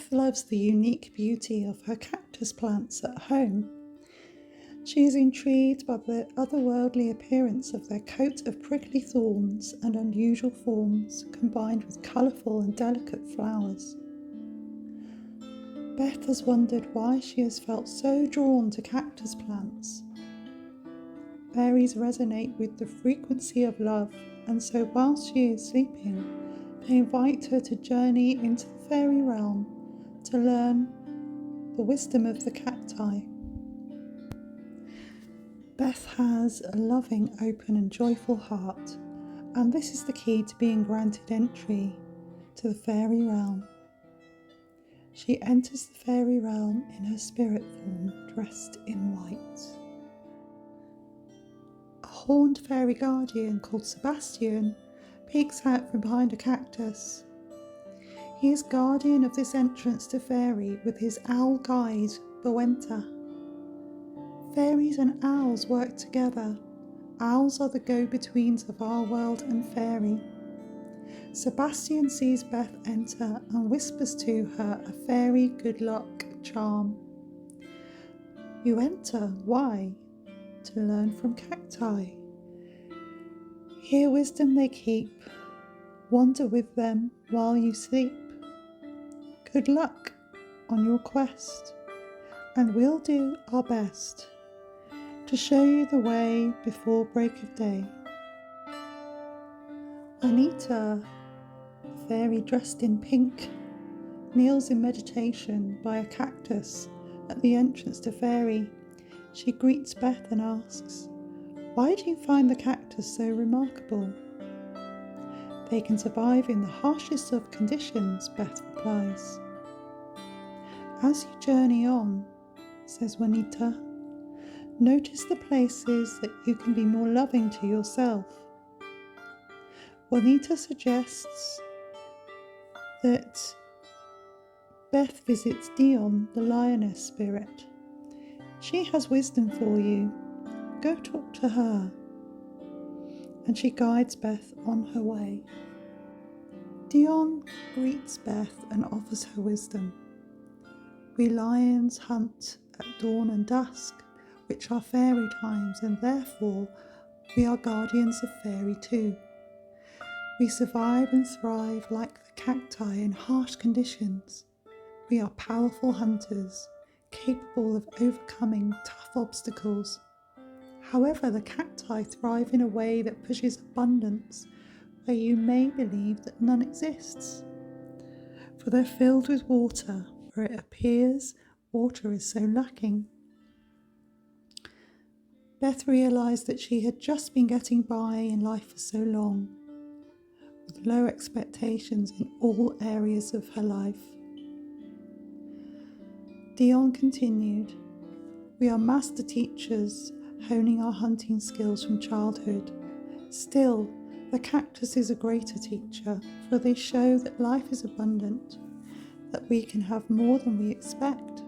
Beth loves the unique beauty of her cactus plants at home. She is intrigued by the otherworldly appearance of their coat of prickly thorns and unusual forms, combined with colourful and delicate flowers. Beth has wondered why she has felt so drawn to cactus plants. Fairies resonate with the frequency of love, and so whilst she is sleeping, they invite her to journey into the fairy realm to learn the wisdom of the cacti. Beth has a loving, open and joyful heart, and this is the key to being granted entry to the fairy realm. She enters the fairy realm in her spirit form, dressed in white. A horned fairy guardian called Sebastian peeks out from behind a cactus. He is guardian of this entrance to Faerie with his owl guide, Bowenta. Fairies and owls work together. Owls are the go-betweens of our world and Faerie. Sebastian sees Beth enter and whispers to her a fairy good luck charm. You enter, why? To learn from cacti. Hear wisdom they keep, wander with them while you sleep. Good luck on your quest, and we'll do our best to show you the way before break of day. Anita, the fairy dressed in pink, kneels in meditation by a cactus at the entrance to Faerie. She greets Beth and asks, "Why do you find the cactus so remarkable?" "They can survive in the harshest of conditions," Beth replies. "As you journey on," says Juanita, "notice the places that you can be more loving to yourself." Juanita suggests that Beth visits Dion, the lioness spirit. She has wisdom for you. Go talk to her. And she guides Beth on her way. Dion greets Beth and offers her wisdom. We lions hunt at dawn and dusk, which are fairy times, and therefore we are guardians of Faerie too. We survive and thrive like the cacti in harsh conditions. We are powerful hunters, capable of overcoming tough obstacles. However, the cacti thrive in a way that pushes abundance, where you may believe that none exists. For they're filled with water, where it appears water is so lacking. Beth realised that she had just been getting by in life for so long, with low expectations in all areas of her life. Dion continued, "We are master teachers, honing our hunting skills from childhood. Still, the cactus is a greater teacher, for they show that life is abundant, that we can have more than we expect,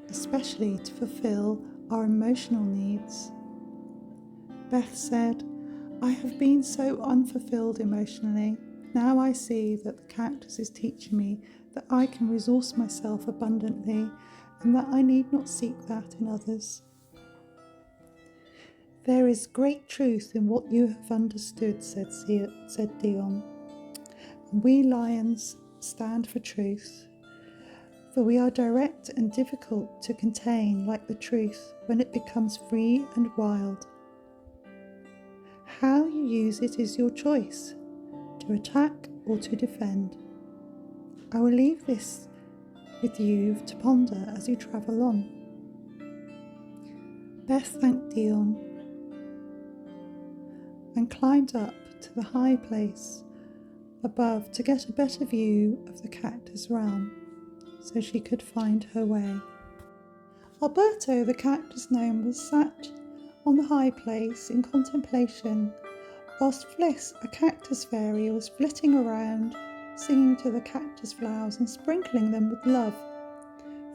especially to fulfill our emotional needs." Beth said, "I have been so unfulfilled emotionally. Now I see that the cactus is teaching me that I can resource myself abundantly and that I need not seek that in others." "There is great truth in what you have understood," said Dion. "And we lions stand for truth, for we are direct and difficult to contain like the truth when it becomes free and wild. How you use it is your choice, to attack or to defend. I will leave this with you to ponder as you travel on." Beth thanked Dion and climbed up to the high place above to get a better view of the cactus realm, so she could find her way. Alberto, the cactus gnome, was sat on the high place in contemplation, whilst Fliss, a cactus fairy, was flitting around, singing to the cactus flowers and sprinkling them with love.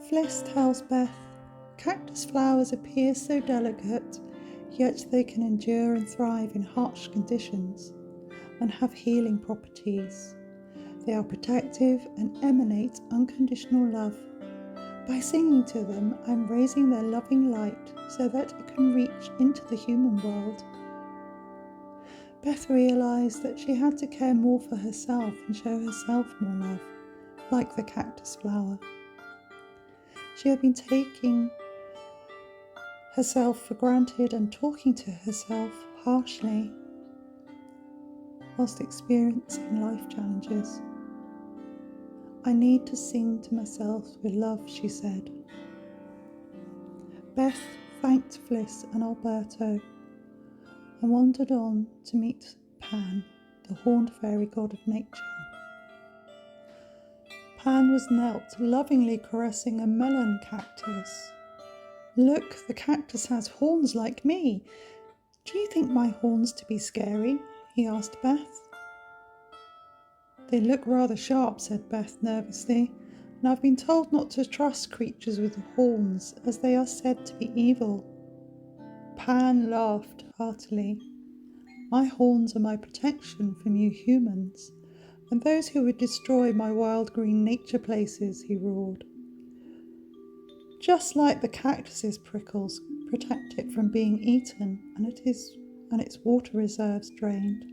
Fliss tells Beth, "Cactus flowers appear so delicate, yet they can endure and thrive in harsh conditions and have healing properties. They are protective and emanate unconditional love. By singing to them, I'm raising their loving light so that it can reach into the human world. Beth realised that she had to care more for herself and show herself more love, like the cactus flower. She had been taking herself for granted and talking to herself harshly whilst experiencing life challenges. I need to sing to myself with love, she said. Beth thanked Fliss and Alberto and wandered on to meet Pan, the horned fairy god of nature. Pan was knelt, lovingly caressing a melon cactus. Look, the cactus has horns like me. Do you think my horns to be scary? He asked Beth. They look rather sharp, said Beth nervously, and I've been told not to trust creatures with horns, as they are said to be evil. Pan laughed heartily. My horns are my protection from you humans, and those who would destroy my wild green nature places, he roared. Just like the cactus's prickles protect it from being eaten and its water reserves drained.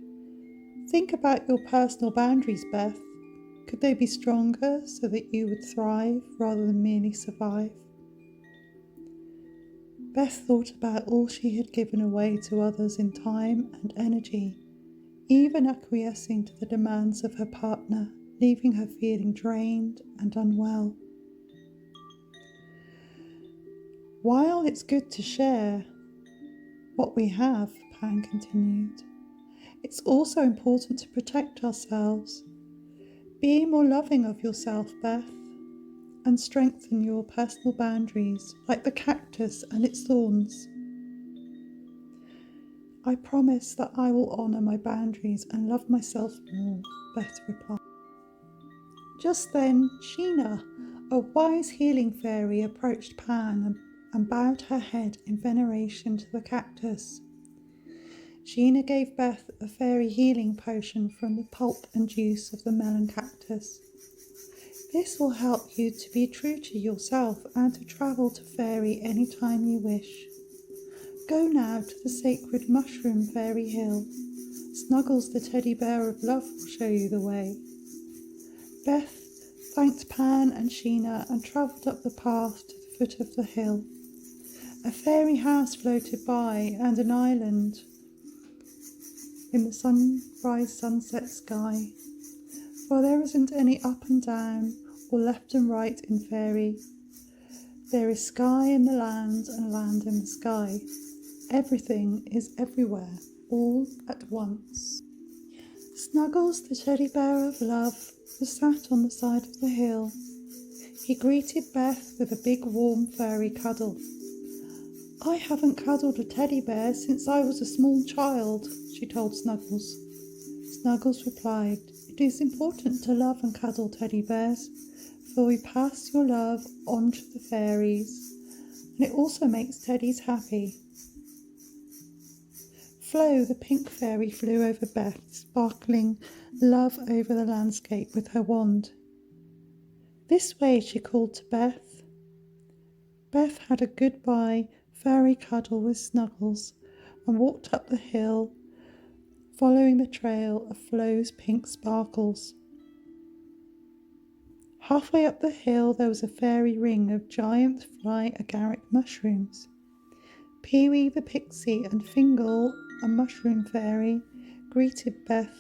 Think about your personal boundaries, Beth. Could they be stronger so that you would thrive rather than merely survive? Beth thought about all she had given away to others in time and energy, even acquiescing to the demands of her partner, leaving her feeling drained and unwell. While it's good to share what we have, Pan continued, it's also important to protect ourselves. Be more loving of yourself, Beth, and strengthen your personal boundaries like the cactus and its thorns. I promise that I will honour my boundaries and love myself more, Beth replied. Just then, Sheena, a wise healing fairy, approached Pan and bowed her head in veneration to the cactus. Sheena gave Beth a fairy healing potion from the pulp and juice of the melon cactus. This will help you to be true to yourself and to travel to Faerie any time you wish. Go now to the sacred mushroom fairy hill. Snuggles the teddy bear of love will show you the way. Beth thanked Pan and Sheena and travelled up the path to the foot of the hill. A fairy house floated by and an island in the sunrise-sunset sky. For there isn't any up and down or left and right in Faerie. There is sky in the land and land in the sky. Everything is everywhere, all at once. Snuggles, the teddy bear of love, was sat on the side of the hill. He greeted Beth with a big warm furry cuddle. I haven't cuddled a teddy bear since I was a small child, she told Snuggles. Snuggles replied, It is important to love and cuddle teddy bears, for we pass your love on to the fairies, and it also makes teddies happy. Flo, the pink fairy, flew over Beth, sparkling love over the landscape with her wand. This way, she called to Beth. Beth had a goodbye fairy cuddle with Snuggles and walked up the hill, following the trail of Flo's pink sparkles. Halfway up the hill there was a fairy ring of giant fly agaric mushrooms. Pee-wee the pixie and Fingal, a mushroom fairy, greeted Beth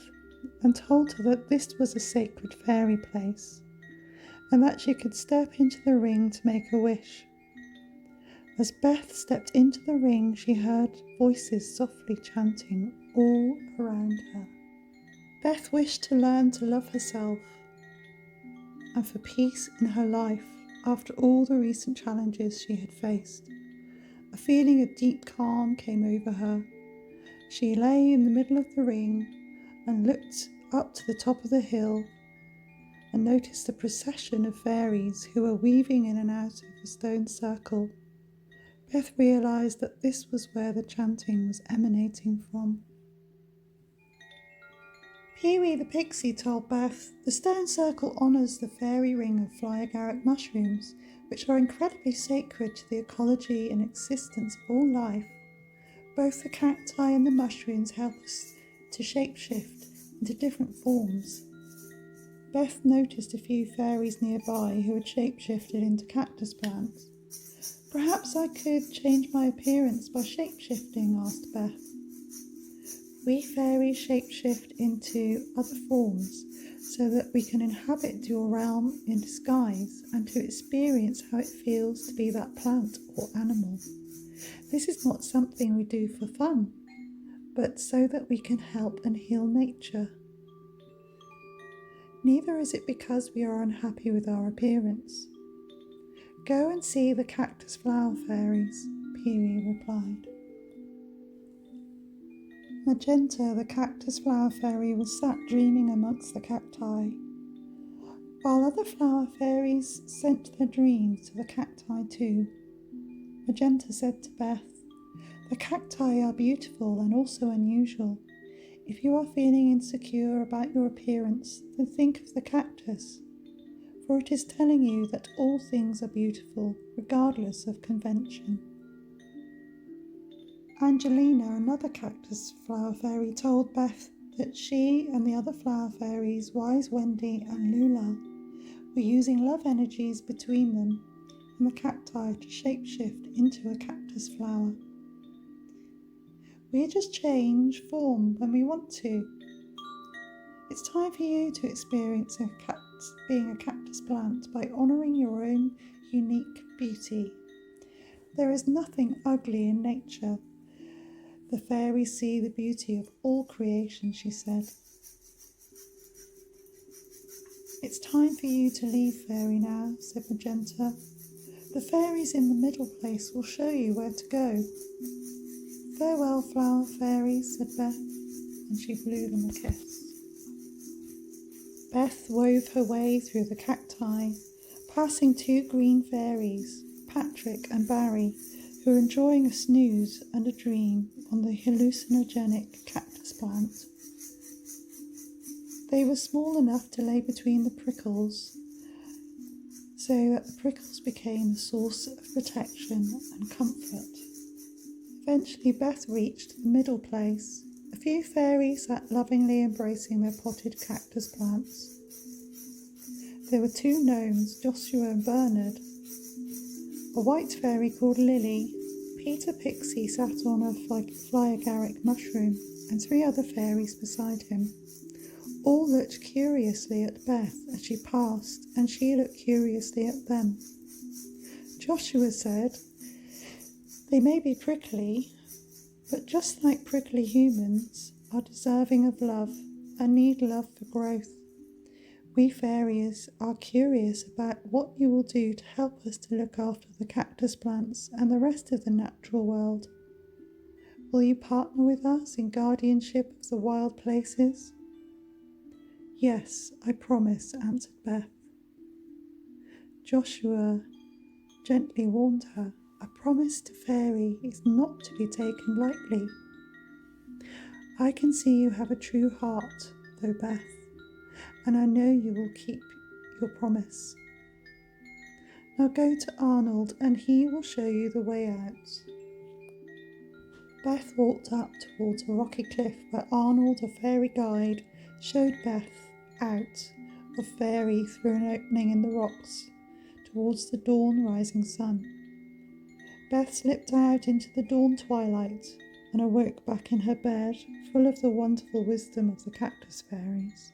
and told her that this was a sacred fairy place and that she could step into the ring to make a wish. As Beth stepped into the ring, she heard voices softly chanting all around her. Beth wished to learn to love herself and for peace in her life after all the recent challenges she had faced. A feeling of deep calm came over her. She lay in the middle of the ring and looked up to the top of the hill and noticed a procession of fairies who were weaving in and out of a stone circle. Beth realised that this was where the chanting was emanating from. Faerie the pixie told Beth, "The stone circle honours the fairy ring of fly-agaric mushrooms, which are incredibly sacred to the ecology and existence of all life. Both the cacti and the mushrooms help us to shapeshift into different forms." Beth noticed a few fairies nearby who had shapeshifted into cactus plants. "Perhaps I could change my appearance by shapeshifting," asked Beth. "We fairies shapeshift into other forms so that we can inhabit your realm in disguise and to experience how it feels to be that plant or animal. This is not something we do for fun, but so that we can help and heal nature. Neither is it because we are unhappy with our appearance." "Go and see the cactus flower fairies," Faerie replied. Magenta, the cactus flower fairy, was sat dreaming amongst the cacti. While other flower fairies sent their dreams to the cacti too, Magenta said to Beth, "The cacti are beautiful and also unusual. If you are feeling insecure about your appearance, then think of the cactus, for it is telling you that all things are beautiful, regardless of convention." Angelina, another cactus flower fairy, told Beth that she and the other flower fairies, Wise Wendy and Lula, were using love energies between them and the cacti to shapeshift into a cactus flower. "We just change form when we want to. It's time for you to experience being a cactus plant by honouring your own unique beauty. There is nothing ugly in nature. The fairies see the beauty of all creation," she said. "It's time for you to leave, Fairy, now," said Magenta. "The fairies in the middle place will show you where to go." "Farewell, flower fairies," said Beth, and she blew them a kiss. Beth wove her way through the cacti, passing two green fairies, Patrick and Barry, who were enjoying a snooze and a dream on the hallucinogenic cactus plant. They were small enough to lay between the prickles, so that the prickles became a source of protection and comfort. Eventually Beth reached the middle place. A few fairies sat lovingly embracing their potted cactus plants. There were two gnomes, Joshua and Bernard, a white fairy called Lily, Peter Pixie sat on a fly-agaric mushroom, and three other fairies beside him. All looked curiously at Beth as she passed, and she looked curiously at them. Joshua said, "They may be prickly, but just like prickly humans, are deserving of love and need love for growth. We fairies are curious about what you will do to help us to look after the cactus plants and the rest of the natural world. Will you partner with us in guardianship of the wild places?" "Yes, I promise," answered Beth. Joshua gently warned her, "A promise to Faerie is not to be taken lightly. I can see you have a true heart, though, Beth, and I know you will keep your promise. Now go to Arnold and he will show you the way out." Beth walked up towards a rocky cliff where Arnold, a fairy guide, showed Beth out of Faerie through an opening in the rocks towards the dawn rising sun. Beth slipped out into the dawn twilight and awoke back in her bed, full of the wonderful wisdom of the Cactus Fairies.